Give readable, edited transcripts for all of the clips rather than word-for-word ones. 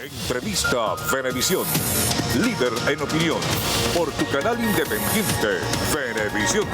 Entrevista Venevisión. Líder en opinión. Por tu canal independiente, Venevisión.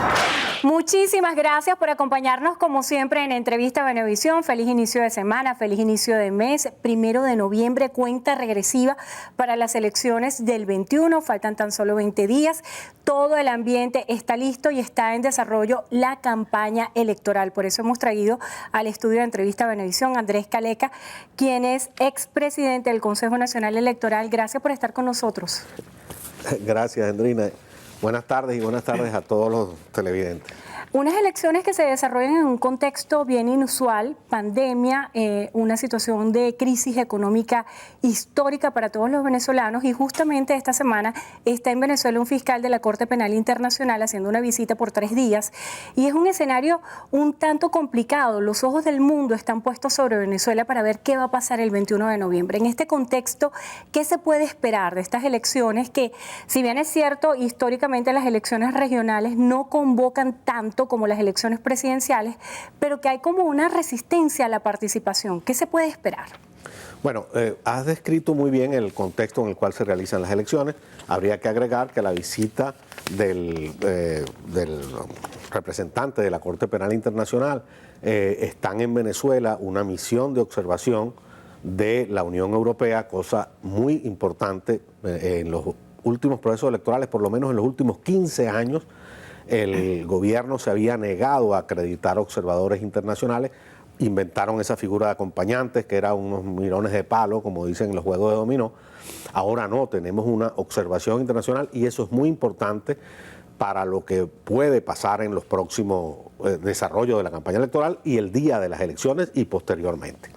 Muchísimas gracias por acompañarnos como siempre en Entrevista Venevisión. Feliz inicio de semana, feliz inicio de mes. 1 de noviembre, cuenta regresiva para las elecciones del 21. Faltan tan solo 20 días. Todo el ambiente está listo y está en desarrollo la campaña electoral. Por eso hemos traído al estudio de Entrevista Venevisión a Andrés Caleca, quien es expresidente del Consejo Nacional Electoral. Gracias por estar con nosotros. Gracias, Andrina. Buenas tardes y buenas tardes a todos los televidentes. Unas elecciones que se desarrollan en un contexto bien inusual, pandemia, una situación de crisis económica histórica para todos los venezolanos, y justamente esta semana está en Venezuela un fiscal de la Corte Penal Internacional haciendo una visita por 3 días, y es un escenario un tanto complicado. Los ojos del mundo están puestos sobre Venezuela para ver qué va a pasar el 21 de noviembre. En este contexto, ¿qué se puede esperar de estas elecciones que, si bien es cierto, históricamente las elecciones regionales no convocan tanto como las elecciones presidenciales, pero que hay como una resistencia a la participación? ¿Qué se puede esperar? Bueno, has descrito muy bien el contexto en el cual se realizan las elecciones. Habría que agregar que la visita del representante de la Corte Penal Internacional están en Venezuela una misión de observación de la Unión Europea, cosa muy importante en los últimos procesos electorales, por lo menos en los últimos 15 años. El gobierno se había negado a acreditar observadores internacionales, inventaron esa figura de acompañantes que eran unos mirones de palo, como dicen en los juegos de dominó. Ahora no, tenemos una observación internacional y eso es muy importante para lo que puede pasar en los próximos desarrollos de la campaña electoral y el día de las elecciones y posteriormente.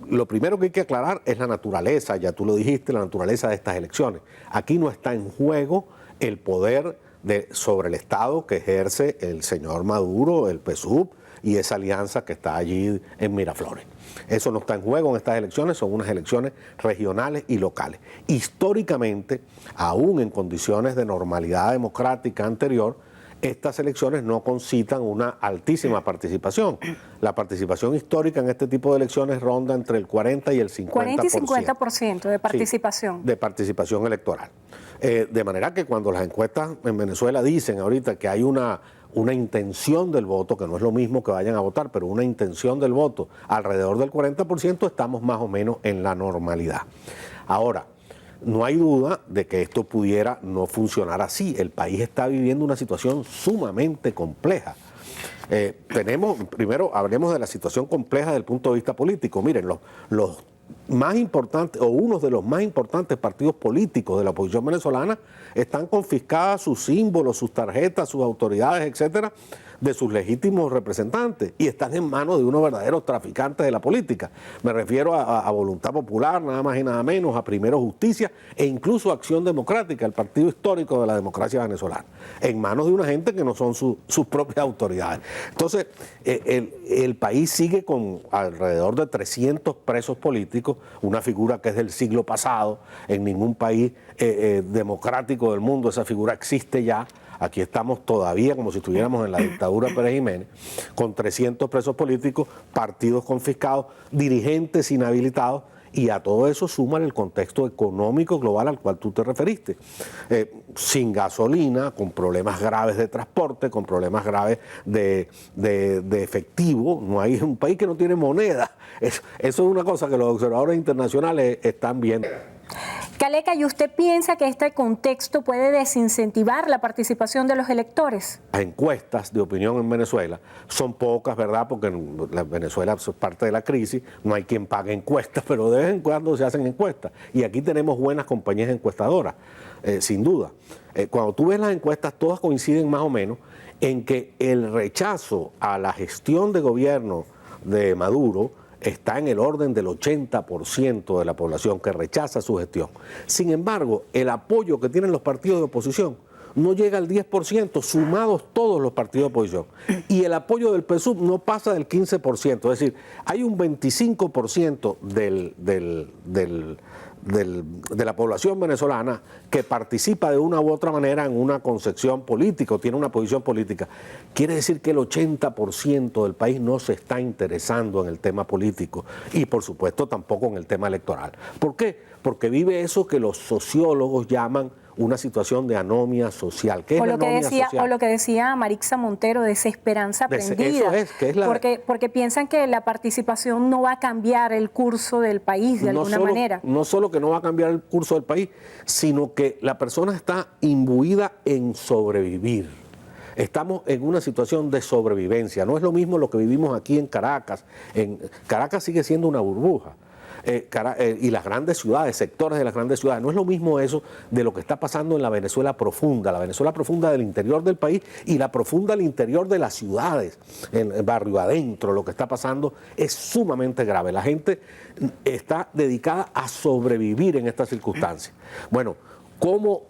Lo primero que hay que aclarar es la naturaleza, ya tú lo dijiste, la naturaleza de estas elecciones. Aquí no está en juego el poder sobre el Estado que ejerce el señor Maduro, el PSUV y esa alianza que está allí en Miraflores. Eso no está en juego en estas elecciones, son unas elecciones regionales y locales. Históricamente, aún en condiciones de normalidad democrática anterior, estas elecciones no concitan una altísima participación. La participación histórica en este tipo de elecciones ronda entre el 40 y el 50%. 40 y 50% de participación. Sí, de participación electoral. De manera que cuando las encuestas en Venezuela dicen ahorita que hay una intención del voto, que no es lo mismo que vayan a votar, pero una intención del voto alrededor del 40%, estamos más o menos en la normalidad. Ahora, no hay duda de que esto pudiera no funcionar así. El país está viviendo una situación sumamente compleja. Primero hablemos de la situación compleja desde el punto de vista político. Miren, los más importantes, o uno de los más importantes partidos políticos de la oposición venezolana, están confiscadas sus símbolos, sus tarjetas, sus autoridades, etcétera, de sus legítimos representantes, y están en manos de unos verdaderos traficantes de la política. Me refiero a Voluntad Popular, nada más y nada menos, a Primero Justicia e incluso a Acción Democrática, el partido histórico de la democracia venezolana, en manos de una gente que no son sus propias autoridades. Entonces, el país sigue con alrededor de 300 presos políticos, una figura que es del siglo pasado. En ningún país democrático del mundo esa figura existe ya. Aquí estamos todavía como si estuviéramos en la dictadura de Pérez Jiménez, con 300 presos políticos, partidos confiscados, dirigentes inhabilitados, y a todo eso suman el contexto económico global al cual tú te referiste. Sin gasolina, con problemas graves de transporte, con problemas graves de efectivo. No hay un país que no tiene moneda. Eso es una cosa que los observadores internacionales están viendo. Caleca, ¿y usted piensa que este contexto puede desincentivar la participación de los electores? Las encuestas de opinión en Venezuela son pocas, ¿verdad? Porque en Venezuela es parte de la crisis, no hay quien pague encuestas, pero de vez en cuando se hacen encuestas. Y aquí tenemos buenas compañías encuestadoras, sin duda. Cuando tú ves las encuestas, todas coinciden más o menos en que el rechazo a la gestión de gobierno de Maduro está en el orden del 80% de la población que rechaza su gestión. Sin embargo, el apoyo que tienen los partidos de oposición no llega al 10%, sumados todos los partidos de oposición. Y el apoyo del PSUV no pasa del 15%. Es decir, hay un 25% de la población venezolana que participa de una u otra manera en una concepción política o tiene una posición política. Quiere decir que el 80% del país no se está interesando en el tema político y por supuesto tampoco en el tema electoral. ¿Por qué? Porque vive eso que los sociólogos llaman una situación de anomia social. ¿Qué es la anomia social? O lo que decía Marixa Montero, desesperanza aprendida. Eso es porque piensan que la participación no va a cambiar el curso del país de alguna manera. No solo que no va a cambiar el curso del país, sino que la persona está imbuida en sobrevivir. Estamos en una situación de sobrevivencia. No es lo mismo lo que vivimos aquí en Caracas. Caracas sigue siendo una burbuja. Y las grandes ciudades, sectores de las grandes ciudades. No es lo mismo eso de lo que está pasando en la Venezuela profunda del interior del país y la profunda del interior de las ciudades, en el barrio adentro. Lo que está pasando es sumamente grave. La gente está dedicada a sobrevivir en estas circunstancias. Bueno, ¿cómo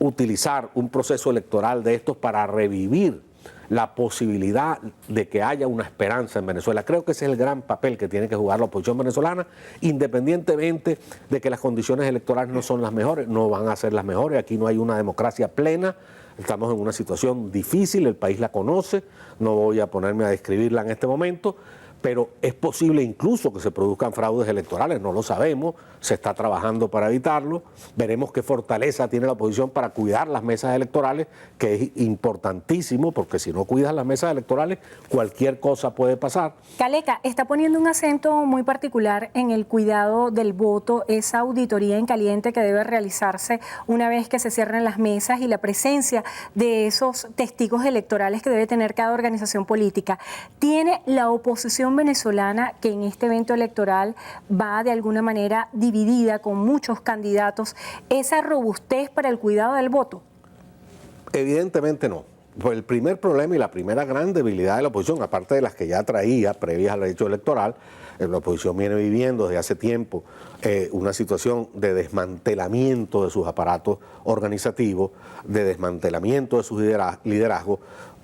utilizar un proceso electoral de estos para revivir la posibilidad de que haya una esperanza en Venezuela? Creo que ese es el gran papel que tiene que jugar la oposición venezolana, independientemente de que las condiciones electorales no son las mejores, no van a ser las mejores. Aquí no hay una democracia plena, estamos en una situación difícil, el país la conoce, no voy a ponerme a describirla en este momento, pero es posible incluso que se produzcan fraudes electorales, no lo sabemos, se está trabajando para evitarlo, veremos qué fortaleza tiene la oposición para cuidar las mesas electorales, que es importantísimo, porque si no cuidas las mesas electorales, cualquier cosa puede pasar. Caleca, está poniendo un acento muy particular en el cuidado del voto, esa auditoría en caliente que debe realizarse una vez que se cierren las mesas y la presencia de esos testigos electorales que debe tener cada organización política. ¿Tiene la oposición venezolana, que en este evento electoral va de alguna manera dividida con muchos candidatos, esa robustez para el cuidado del voto? Evidentemente no. Pues el primer problema y la primera gran debilidad de la oposición, aparte de las que ya traía previas al hecho electoral, la oposición viene viviendo desde hace tiempo una situación de desmantelamiento de sus aparatos organizativos, de desmantelamiento de sus liderazgos,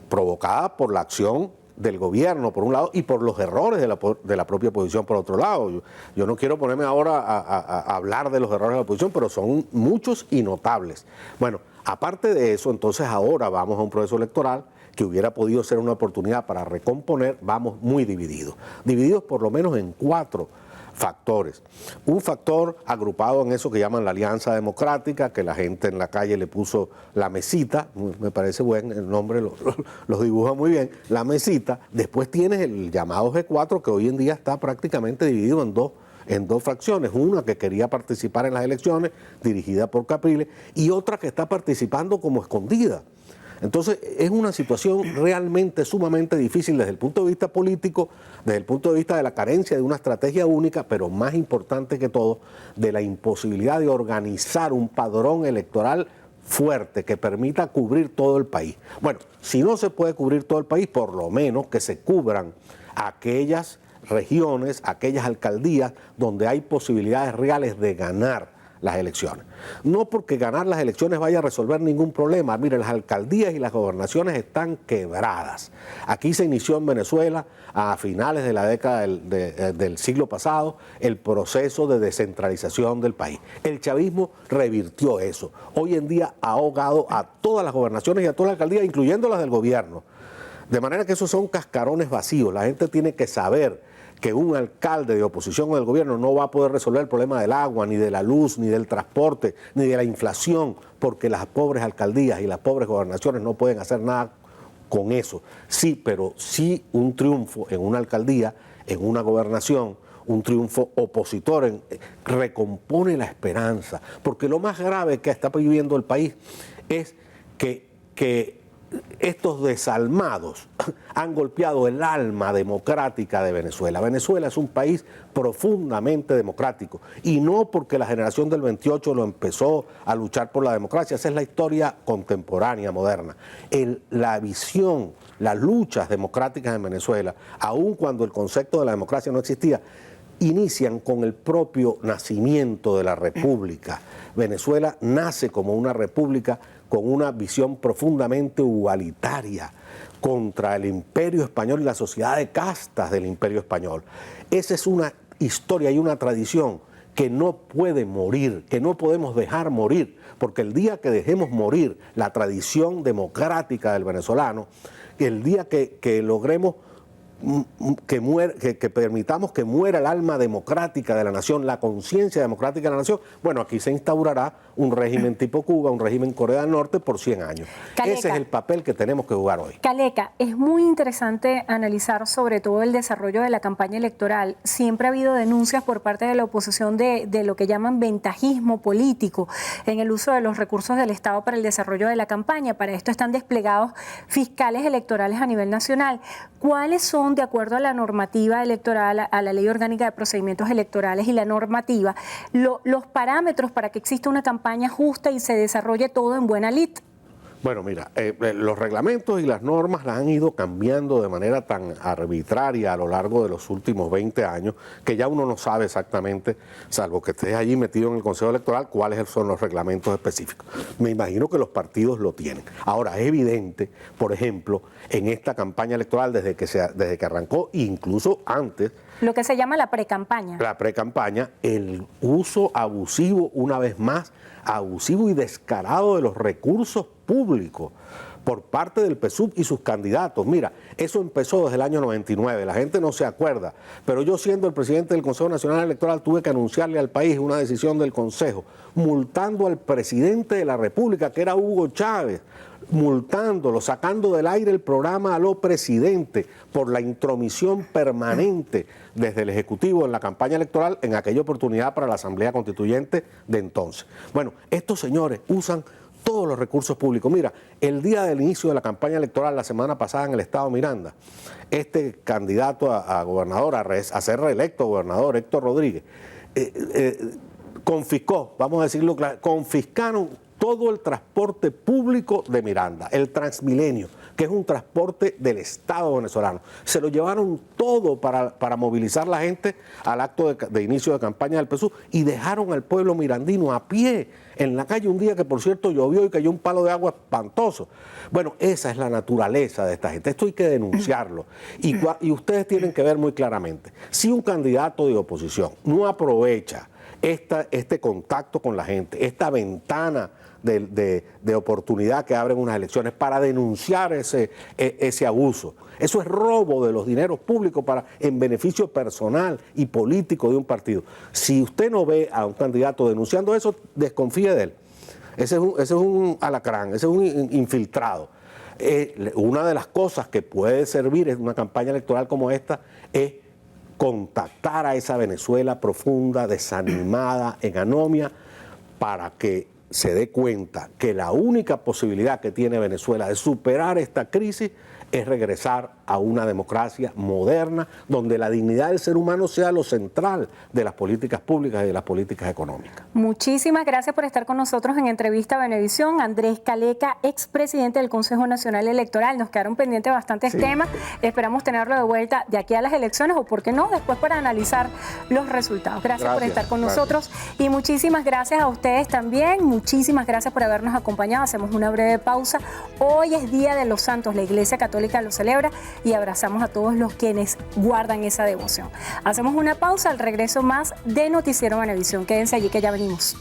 provocada por la acción del gobierno, por un lado, y por los errores de la propia oposición, por otro lado. Yo no quiero ponerme ahora a hablar de los errores de la oposición, pero son muchos y notables. Bueno, aparte de eso, entonces ahora vamos a un proceso electoral que hubiera podido ser una oportunidad para recomponer, vamos muy divididos. Divididos por lo menos en 4 factores. Un factor agrupado en eso que llaman la Alianza Democrática, que la gente en la calle le puso la mesita, me parece bueno, el nombre los dibuja muy bien, la mesita. Después tienes el llamado G4, que hoy en día está prácticamente dividido en dos fracciones, una que quería participar en las elecciones, dirigida por Capriles, y otra que está participando como escondida. Entonces, es una situación realmente sumamente difícil desde el punto de vista político, desde el punto de vista de la carencia de una estrategia única, pero más importante que todo, de la imposibilidad de organizar un padrón electoral fuerte que permita cubrir todo el país. Bueno, si no se puede cubrir todo el país, por lo menos que se cubran aquellas regiones, aquellas alcaldías donde hay posibilidades reales de ganar las elecciones. No porque ganar las elecciones vaya a resolver ningún problema. Mire, las alcaldías y las gobernaciones están quebradas. Aquí se inició en Venezuela a finales de la década del siglo pasado el proceso de descentralización del país. El chavismo revirtió eso. Hoy en día ha ahogado a todas las gobernaciones y a todas las alcaldías, incluyendo las del gobierno. De manera que esos son cascarones vacíos. La gente tiene que saber que un alcalde de oposición al gobierno no va a poder resolver el problema del agua, ni de la luz, ni del transporte, ni de la inflación, porque las pobres alcaldías y las pobres gobernaciones no pueden hacer nada con eso. Sí, pero sí un triunfo en una alcaldía, en una gobernación, un triunfo opositor, recompone la esperanza, porque lo más grave que está viviendo el país es que estos desalmados han golpeado el alma democrática de Venezuela. Venezuela es un país profundamente democrático y no porque la generación del 28 lo empezó a luchar por la democracia, esa es la historia contemporánea, moderna. La visión, las luchas democráticas en Venezuela, aun cuando el concepto de la democracia no existía, inician con el propio nacimiento de la república. Venezuela nace como una república con una visión profundamente igualitaria contra el imperio español y la sociedad de castas del imperio español. Esa es una historia y una tradición que no puede morir, que no podemos dejar morir, porque el día que dejemos morir la tradición democrática del venezolano, el día que logremos que permitamos que muera el alma democrática de la nación, la conciencia democrática de la nación, bueno, aquí se instaurará un régimen tipo Cuba, un régimen Corea del Norte por 100 años. Caleca, ese es el papel que tenemos que jugar hoy. Caleca, es muy interesante analizar sobre todo el desarrollo de la campaña electoral. Siempre ha habido denuncias por parte de la oposición de lo que llaman ventajismo político en el uso de los recursos del Estado para el desarrollo de la campaña. Para esto están desplegados fiscales electorales a nivel nacional. ¿Cuáles son, de acuerdo a la normativa electoral, a la Ley Orgánica de Procedimientos Electorales y la normativa, los parámetros para que exista una campaña justa y se desarrolle todo en buena lid? Bueno, mira, los reglamentos y las normas las han ido cambiando de manera tan arbitraria a lo largo de los últimos 20 años que ya uno no sabe exactamente, salvo que estés allí metido en el Consejo Electoral, cuáles son los reglamentos específicos. Me imagino que los partidos lo tienen. Ahora, es evidente, por ejemplo, en esta campaña electoral desde que arrancó, incluso antes, lo que se llama la precampaña. La precampaña, el uso abusivo, una vez más, abusivo y descarado de los recursos públicos por parte del PSUV y sus candidatos. Mira, eso empezó desde el año 99, la gente no se acuerda, pero yo siendo el presidente del Consejo Nacional Electoral tuve que anunciarle al país una decisión del Consejo, multando al presidente de la República, que era Hugo Chávez, multándolo, sacando del aire el programa Aló Presidente por la intromisión permanente desde el Ejecutivo en la campaña electoral en aquella oportunidad para la Asamblea Constituyente de entonces. Bueno, estos señores usan todos los recursos públicos. Mira, el día del inicio de la campaña electoral, la semana pasada en el estado Miranda, este candidato a gobernador, a ser reelecto gobernador, Héctor Rodríguez, confiscó, vamos a decirlo claro, confiscaron todo el transporte público de Miranda, el Transmilenio, que es un transporte del Estado venezolano. Se lo llevaron todo para movilizar la gente al acto de inicio de campaña del PSUV y dejaron al pueblo mirandino a pie en la calle un día que, por cierto, llovió y cayó un palo de agua espantoso. Bueno, esa es la naturaleza de esta gente. Esto hay que denunciarlo. Y ustedes tienen que ver muy claramente, si un candidato de oposición no aprovecha este contacto con la gente, esta ventana de oportunidad que abren unas elecciones para denunciar ese abuso. Eso es robo de los dineros públicos en beneficio personal y político de un partido. Si usted no ve a un candidato denunciando eso, desconfíe de él. Ese es un alacrán, ese es un infiltrado. Una de las cosas que puede servir en una campaña electoral como esta es contactar a esa Venezuela profunda, desanimada, en anomia, para que se dé cuenta que la única posibilidad que tiene Venezuela de superar esta crisis es regresar a una democracia moderna donde la dignidad del ser humano sea lo central de las políticas públicas y de las políticas económicas. Muchísimas gracias por estar con nosotros en Entrevista a Venevisión. Andrés Caleca, expresidente del Consejo Nacional Electoral. Nos quedaron pendientes bastantes temas. Esperamos tenerlo de vuelta de aquí a las elecciones o, por qué no, después para analizar los resultados. Gracias por estar con nosotros y muchísimas gracias a ustedes también. Muchísimas gracias por habernos acompañado. Hacemos una breve pausa. Hoy es Día de los Santos. La Iglesia Católica lo celebra y abrazamos a todos los quienes guardan esa devoción. Hacemos una pausa, al regreso más de Noticiero Venevisión. Quédense allí que ya venimos.